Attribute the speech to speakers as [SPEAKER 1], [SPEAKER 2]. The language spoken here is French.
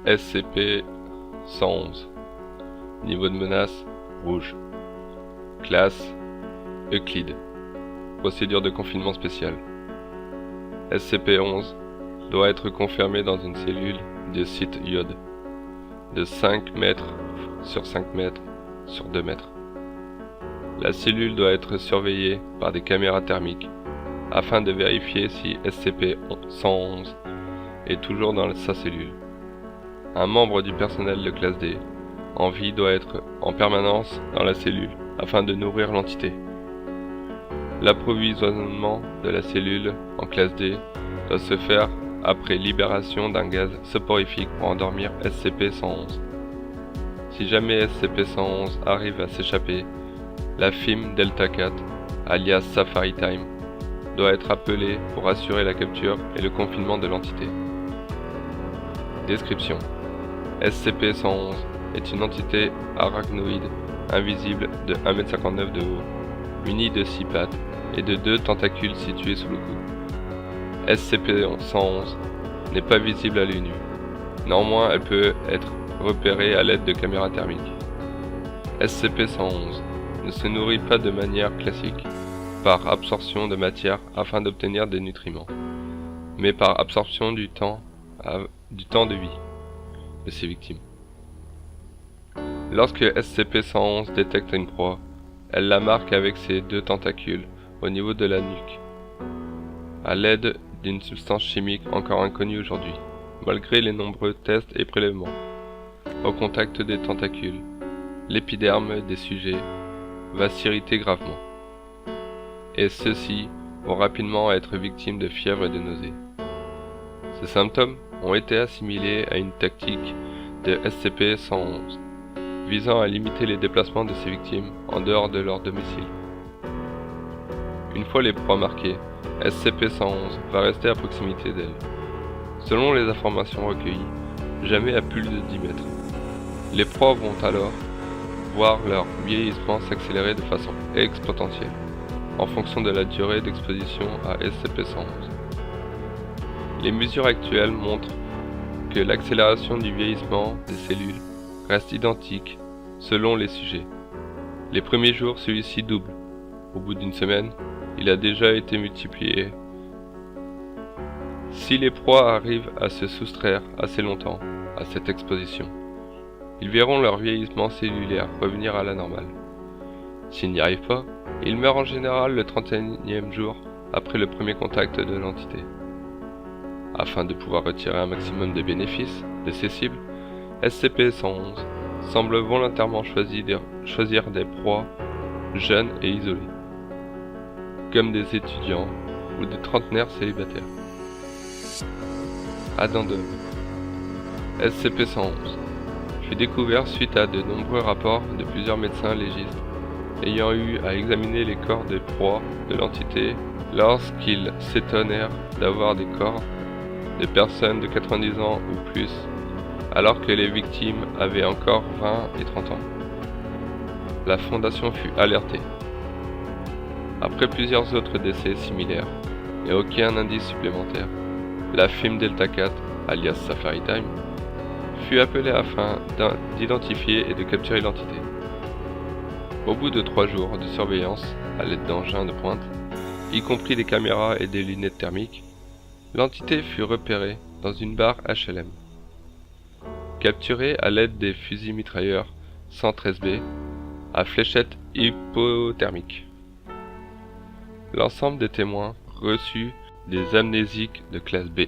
[SPEAKER 1] SCP-111. Niveau de menace rouge. Classe Euclide. Procédure de confinement spéciale. SCP-11 doit être confermé dans une cellule de site iode de 5 mètres sur 5 mètres sur 2 mètres. La cellule doit être surveillée par des caméras thermiques afin de vérifier si SCP-111 est toujours dans sa cellule. Un membre du personnel de classe D en vie doit être en permanence dans la cellule afin de nourrir l'entité. L'approvisionnement de la cellule en classe D doit se faire après libération d'un gaz soporifique pour endormir SCP-111. Si jamais SCP-111 arrive à s'échapper, la FIM Delta 4, alias Safari Time, doit être appelée pour assurer la capture et le confinement de l'entité. Description: SCP-111 est une entité arachnoïde invisible de 1,59 m de haut, munie de 6 pattes et de 2 tentacules situés sous le cou. SCP-111 n'est pas visible à l'œil nu. Néanmoins, elle peut être repérée à l'aide de caméras thermiques. SCP-111 ne se nourrit pas de manière classique, par absorption de matière afin d'obtenir des nutriments, mais par absorption du temps de vie de ses victimes. Lorsque SCP-111 détecte une proie, elle la marque avec ses 2 tentacules au niveau de la nuque, à l'aide d'une substance chimique encore inconnue aujourd'hui, malgré les nombreux tests et prélèvements. Au contact des tentacules, l'épiderme des sujets va s'irriter gravement, et ceux-ci vont rapidement être victimes de fièvre et de nausées. Ces symptômes ont été assimilés à une tactique de SCP-111, visant à limiter les déplacements de ses victimes en dehors de leur domicile. Une fois les proies marquées, SCP-111 va rester à proximité d'elles. Selon les informations recueillies, jamais à plus de 10 mètres. Les proies vont alors voir leur vieillissement s'accélérer de façon exponentielle, en fonction de la durée d'exposition à SCP-111. Les mesures actuelles montrent que l'accélération du vieillissement des cellules reste identique selon les sujets. Les premiers jours, celui-ci double. Au bout d'une semaine, il a déjà été multiplié. Si les proies arrivent à se soustraire assez longtemps à cette exposition, ils verront leur vieillissement cellulaire revenir à la normale. S'ils n'y arrivent pas, ils meurent en général le 31e jour après le premier contact de l'entité. Afin de pouvoir retirer un maximum de bénéfices de ces cibles, SCP-111 semble volontairement choisir des proies jeunes et isolées, comme des étudiants ou des trentenaires célibataires. Addendum. SCP-111 fut découvert suite à de nombreux rapports de plusieurs médecins légistes ayant eu à examiner les corps des proies de l'entité lorsqu'ils s'étonnèrent d'avoir des corps de personnes de 90 ans ou plus, alors que les victimes avaient encore 20 et 30 ans. La Fondation fut alertée. Après plusieurs autres décès similaires et aucun indice supplémentaire, la FIM Delta 4, alias Safari Time, fut appelée afin d'identifier et de capturer l'entité. Au bout de 3 jours de surveillance à l'aide d'engins de pointe, y compris des caméras et des lunettes thermiques, l'entité fut repérée dans une barre HLM. Capturée à l'aide des fusils mitrailleurs 113B à fléchettes hypothermiques. L'ensemble des témoins reçut des amnésiques de classe B.